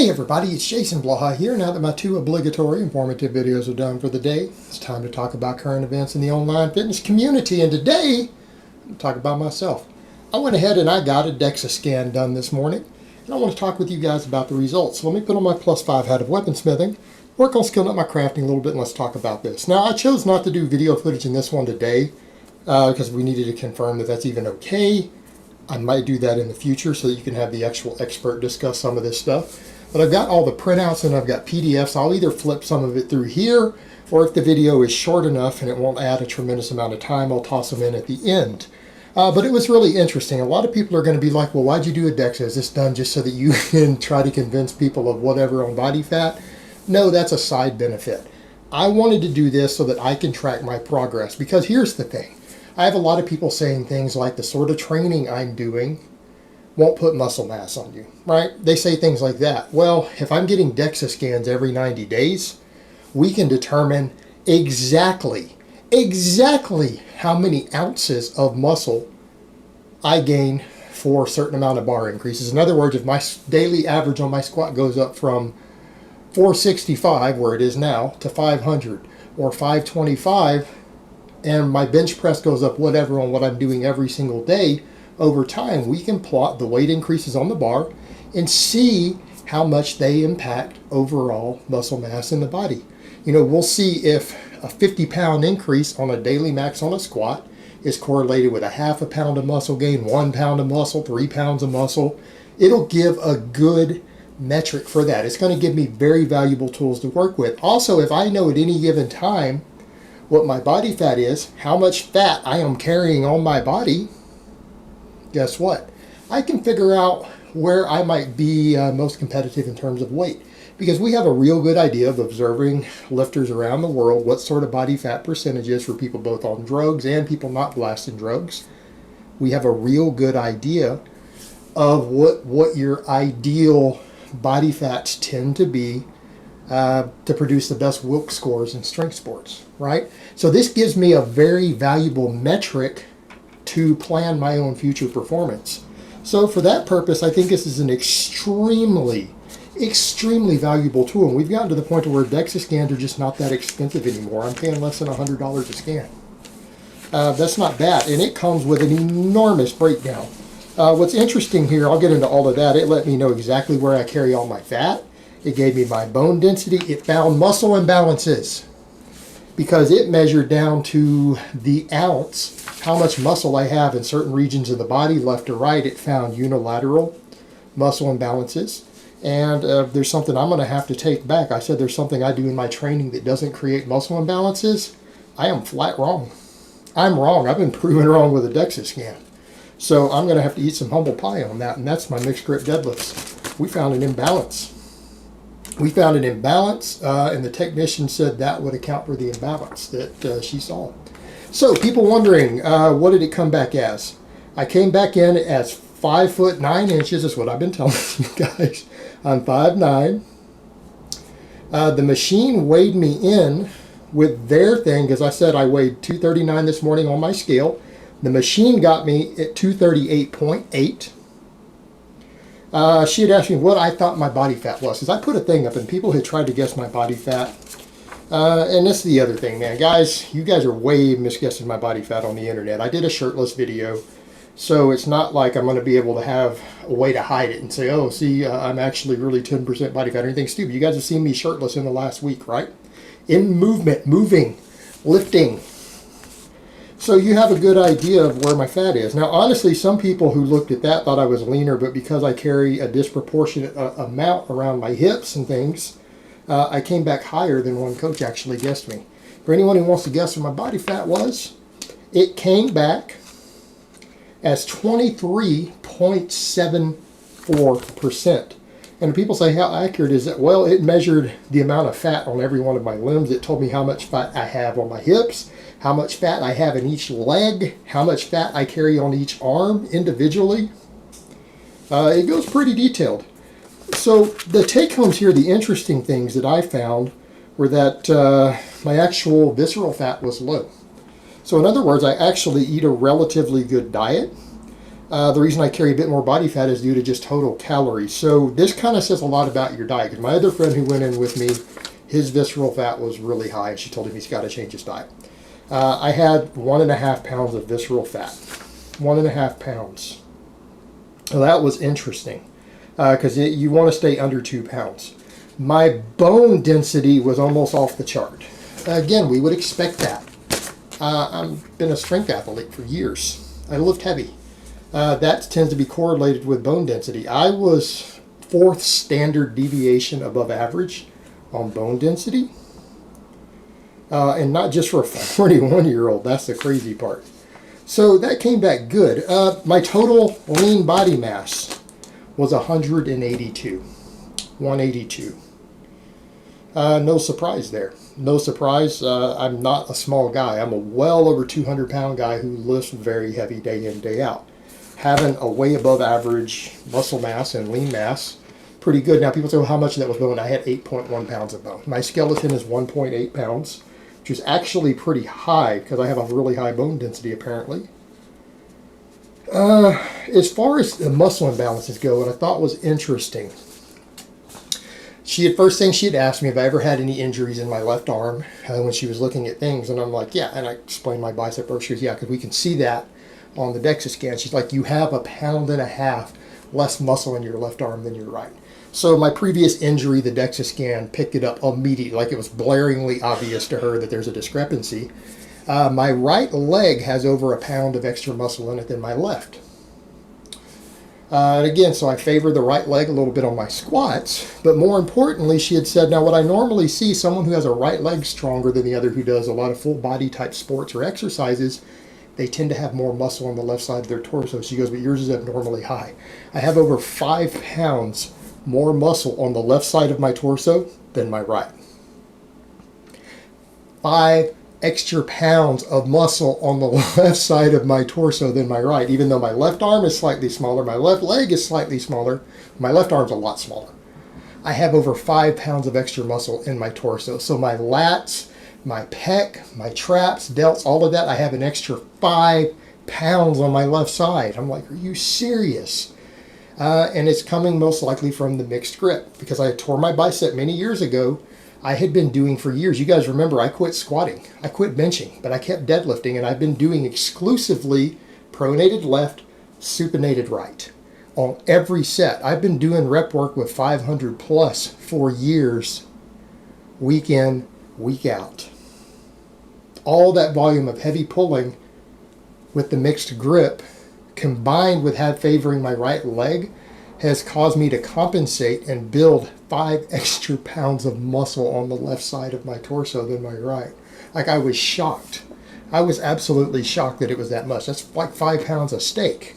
Hey everybody, it's Jason Blaha here. Now that my two obligatory informative videos are done for the day, it's time to talk about current events in the online fitness community. And today, I'm going to talk about myself. I went ahead and I got a Dexa scan done this morning. And I want to talk with you guys about the results. So let me put on my +5 hat of weaponsmithing, work on skilling up my crafting a little bit, and let's talk about this. Now, I chose not to do video footage in this one today because we needed to confirm that that's even okay. I might do that in the future so that you can have the actual expert discuss some of this stuff. But I've got all the printouts and I've got PDFs. I'll either flip some of it through here, or if the video is short enough and it won't add a tremendous amount of time, I'll toss them in at the end. But it was really interesting. A lot of people are going to be like, well, why'd you do a Dexa? Is this done just so that you can try to convince people of whatever on body fat? No, that's a side benefit. I wanted to do this so that I can track my progress, because here's the thing. I have a lot of people saying things like the sort of training I'm doing won't put muscle mass on you, right? They say things like that. Well, if I'm getting Dexa scans every 90 days, we can determine exactly how many ounces of muscle I gain for a certain amount of bar increases. In other words, if my daily average on my squat goes up from 465, where it is now, to 500 or 525, and my bench press goes up whatever on what I'm doing every single day, over time we can plot the weight increases on the bar and see how much they impact overall muscle mass in the body. You know, we'll see if a 50-pound increase on a daily max on a squat is correlated with a ½ pound of muscle gain, 1 pound of muscle, 3 pounds of muscle. It'll give a good metric for that. It's going to give me very valuable tools to work with. Also, if I know at any given time what my body fat is, how much fat I am carrying on my body, guess what? I can figure out where I might be most competitive in terms of weight, because we have a real good idea of observing lifters around the world, what sort of body fat percentage is for people both on drugs and people not blasting drugs. We have a real good idea of what your ideal body fats tend to be to produce the best Wilks scores in strength sports, right? So this gives me a very valuable metric to plan my own future performance. So for that purpose, I think this is an extremely valuable tool. And we've gotten to the point where Dexa scans are just not that expensive anymore. I'm paying less than $100 a scan. That's not bad, and it comes with an enormous breakdown. What's interesting here, I'll get into all of that. It let me know exactly where I carry all my fat. It gave me my bone density. It found muscle imbalances because it measured down to the ounce how much muscle I have in certain regions of the body, left or right. It found unilateral muscle imbalances. And there's something I'm going to have to take back. I said there's something I do in my training that doesn't create muscle imbalances. I am flat wrong. I'm wrong. I've been proven wrong with a Dexa scan. So I'm going to have to eat some humble pie on that, and that's my mixed grip deadlifts. We found an imbalance. And the technician said that would account for the imbalance that she saw. So people wondering, what did it come back as? I came back in as 5 foot 9 inches. That's what I've been telling you guys. I'm 5'9". The machine weighed me in with their thing, because I said I weighed 239 this morning on my scale. The machine got me at 238.8. She had asked me what I thought my body fat was, because I put a thing up and people had tried to guess my body fat. And this is the other thing, man. Guys, you guys are way misguessing my body fat on the internet. I did a shirtless video, so it's not like I'm going to be able to have a way to hide it and say, oh, see, I'm actually really 10% body fat or anything stupid. You guys have seen me shirtless in the last week, right? In movement, moving, lifting. So you have a good idea of where my fat is. Now, honestly, some people who looked at that thought I was leaner, but because I carry a disproportionate amount around my hips and things, I came back higher than one coach actually guessed me. For anyone who wants to guess what my body fat was, it came back as 23.74%. And people say, how accurate is it? Well, it measured the amount of fat on every one of my limbs. It told me how much fat I have on my hips, how much fat I have in each leg, how much fat I carry on each arm individually. It goes pretty detailed. So the take-homes here, the interesting things that I found were that my actual visceral fat was low. So in other words, I actually eat a relatively good diet. The reason I carry a bit more body fat is due to just total calories. So this kind of says a lot about your diet. Because my other friend who went in with me, his visceral fat was really high, and she told him he's got to change his diet. I had 1.5 pounds of visceral fat. 1.5 pounds. So that was interesting, because you want to stay under 2 pounds. My bone density was almost off the chart. Again, we would expect that. I've been a strength athlete for years. I lift heavy. That tends to be correlated with bone density. I was 4th standard deviation above average on bone density. And not just for a 41-year-old. That's the crazy part. So that came back good. My total lean body mass was 182. 182. No surprise there. No surprise. I'm not a small guy. I'm a well over 200-pound guy who lifts very heavy day in, day out. Having a way above average muscle mass and lean mass, pretty good. Now people say, well, how much of that was bone? I had 8.1 pounds of bone. My skeleton is 1.8 pounds, which is actually pretty high because I have a really high bone density apparently. As far as the muscle imbalances go, what I thought was interesting, first thing she had asked me if I ever had any injuries in my left arm when she was looking at things, and I'm like, yeah, and I explained my bicep burst. She goes, yeah, because we can see that on the Dexa scan. She's like, you have 1.5 pounds less muscle in your left arm than your right. So my previous injury, the Dexa scan picked it up immediately, like it was blaringly obvious to her that there's a discrepancy. My right leg has over 1 pound of extra muscle in it than my left. And again, so I favor the right leg a little bit on my squats, but more importantly, she had said, now what I normally see, someone who has a right leg stronger than the other who does a lot of full body type sports or exercises, they tend to have more muscle on the left side of their torso. She goes, but yours is abnormally high. I have over 5 pounds more muscle on the left side of my torso than my right. 5 extra pounds of muscle on the left side of my torso than my right, even though my left arm is slightly smaller, my left leg is slightly smaller, my left arm's a lot smaller. I have over 5 pounds of extra muscle in my torso. So my lats, my pec, my traps, delts, all of that, I have an extra 5 pounds on my left side. I'm like, are you serious? And it's coming most likely from the mixed grip, because I tore my bicep many years ago. I had been doing for years. You guys remember I quit squatting. I quit benching, but I kept deadlifting, and I've been doing exclusively pronated left, supinated right on every set. I've been doing rep work with 500 plus for years, week in, week out. All that volume of heavy pulling with the mixed grip combined with favoring my right leg has caused me to compensate and build 5 extra pounds of muscle on the left side of my torso than my right. Like, I was shocked. I was absolutely shocked that it was that much. That's like 5 pounds of steak.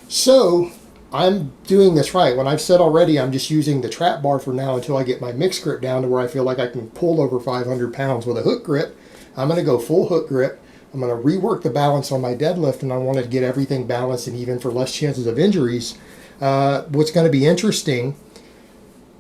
So I'm doing this right. When I've said already, I'm just using the trap bar for now until I get my mixed grip down to where I feel like I can pull over 500 pounds with a hook grip. I'm going to go full hook grip. I'm going to rework the balance on my deadlift, and I want to get everything balanced and even for less chances of injuries. What's going to be interesting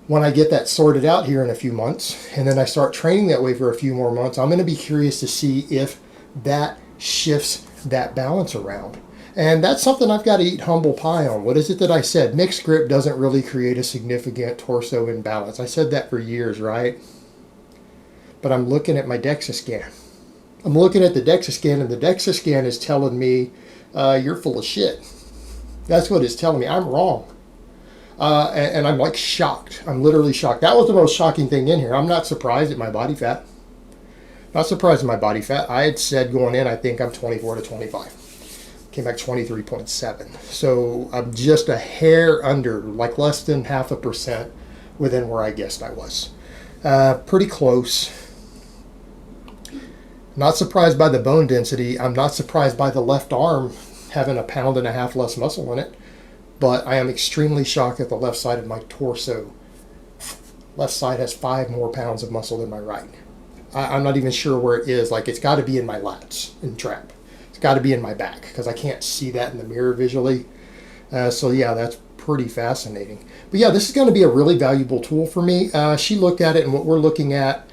when I get that sorted out here in a few months, and then I start training that way for a few more months, I'm going to be curious to see if that shifts that balance around. And that's something I've got to eat humble pie on. What is it that I said? Mixed grip doesn't really create a significant torso imbalance. I said that for years, right? But I'm looking at my Dexa scan. I'm looking at the Dexa scan, and the Dexa scan is telling me, you're full of shit. That's what it's telling me. I'm wrong. And I'm like shocked. I'm literally shocked. That was the most shocking thing in here. I'm not surprised at my body fat. Not surprised at my body fat. I had said going in, I think I'm 24 to 25. Came back 23.7. So I'm just a hair under, like less than 0.5% within where I guessed I was. Pretty close. Not surprised by the bone density. I'm not surprised by the left arm having 1.5 pounds less muscle in it. But I am extremely shocked at the left side of my torso. Left side has 5 more pounds of muscle than my right. I'm not even sure where it is. Like, it's got to be in my lats in trap. It's got to be in my back because I can't see that in the mirror visually. So yeah, that's pretty fascinating. But yeah, this is going to be a really valuable tool for me. She looked at it, and what we're looking at,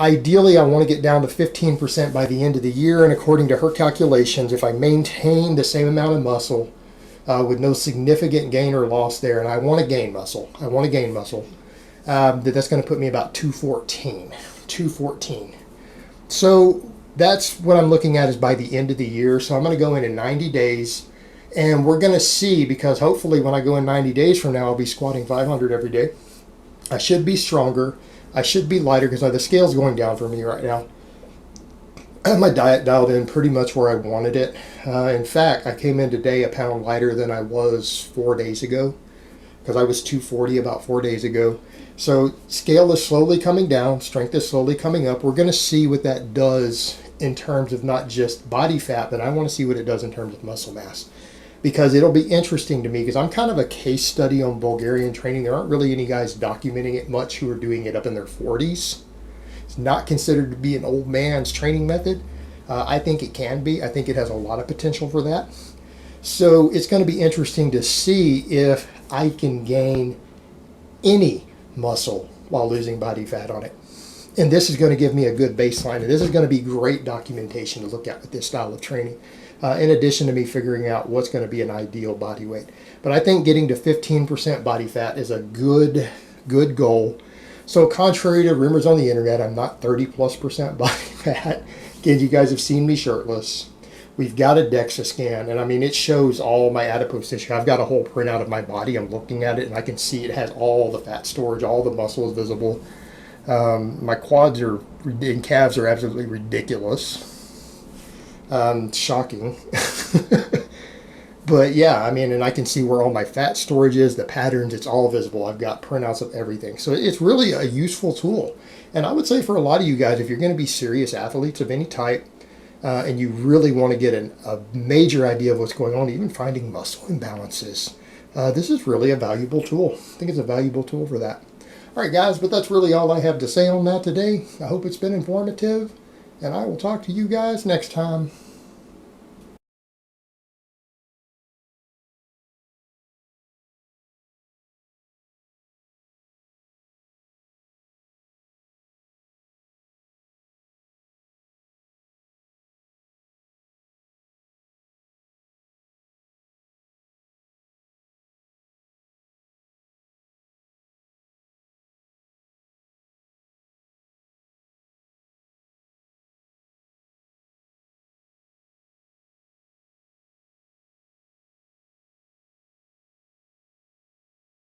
Ideally, I want to get down to 15% by the end of the year, and according to her calculations, if I maintain the same amount of muscle with no significant gain or loss there, and I want to gain muscle, that's going to put me about 214. 214. So that's what I'm looking at is by the end of the year. So I'm going to go in 90 days, and we're going to see, because hopefully when I go in 90 days from now, I'll be squatting 500 every day. I should be stronger. I should be lighter because the scale's going down for me right now. I have my diet dialed in pretty much where I wanted it. In fact, I came in today a pound lighter than I was 4 days ago, because I was 240 about 4 days ago. So scale is slowly coming down, strength is slowly coming up. We're going to see what that does in terms of not just body fat, but I want to see what it does in terms of muscle mass, because it'll be interesting to me, because I'm kind of a case study on Bulgarian training. There aren't really any guys documenting it much who are doing it up in their 40s. It's not considered to be an old man's training method. I think it can be. I think it has a lot of potential for that. So it's going to be interesting to see if I can gain any muscle while losing body fat on it. And this is going to give me a good baseline, and this is going to be great documentation to look at with this style of training, in addition to me figuring out what's going to be an ideal body weight. But I think getting to 15% body fat is a good goal. So contrary to rumors on the internet, I'm not 30+% body fat. Again, you guys have seen me shirtless. We've got a Dexa scan, and I mean, it shows all my adipose tissue. I've got a whole printout of my body. I'm looking at it, and I can see it has all the fat storage, all the muscle is visible. My quads and calves are absolutely ridiculous. Shocking. But yeah, I mean, and I can see where all my fat storage is, the patterns, it's all visible. I've got printouts of everything. So it's really a useful tool. And I would say for a lot of you guys, if you're going to be serious athletes of any type, and you really want to get a major idea of what's going on, even finding muscle imbalances, this is really a valuable tool. I think it's a valuable tool for that. All right, guys, but that's really all I have to say on that today. I hope it's been informative, and I will talk to you guys next time.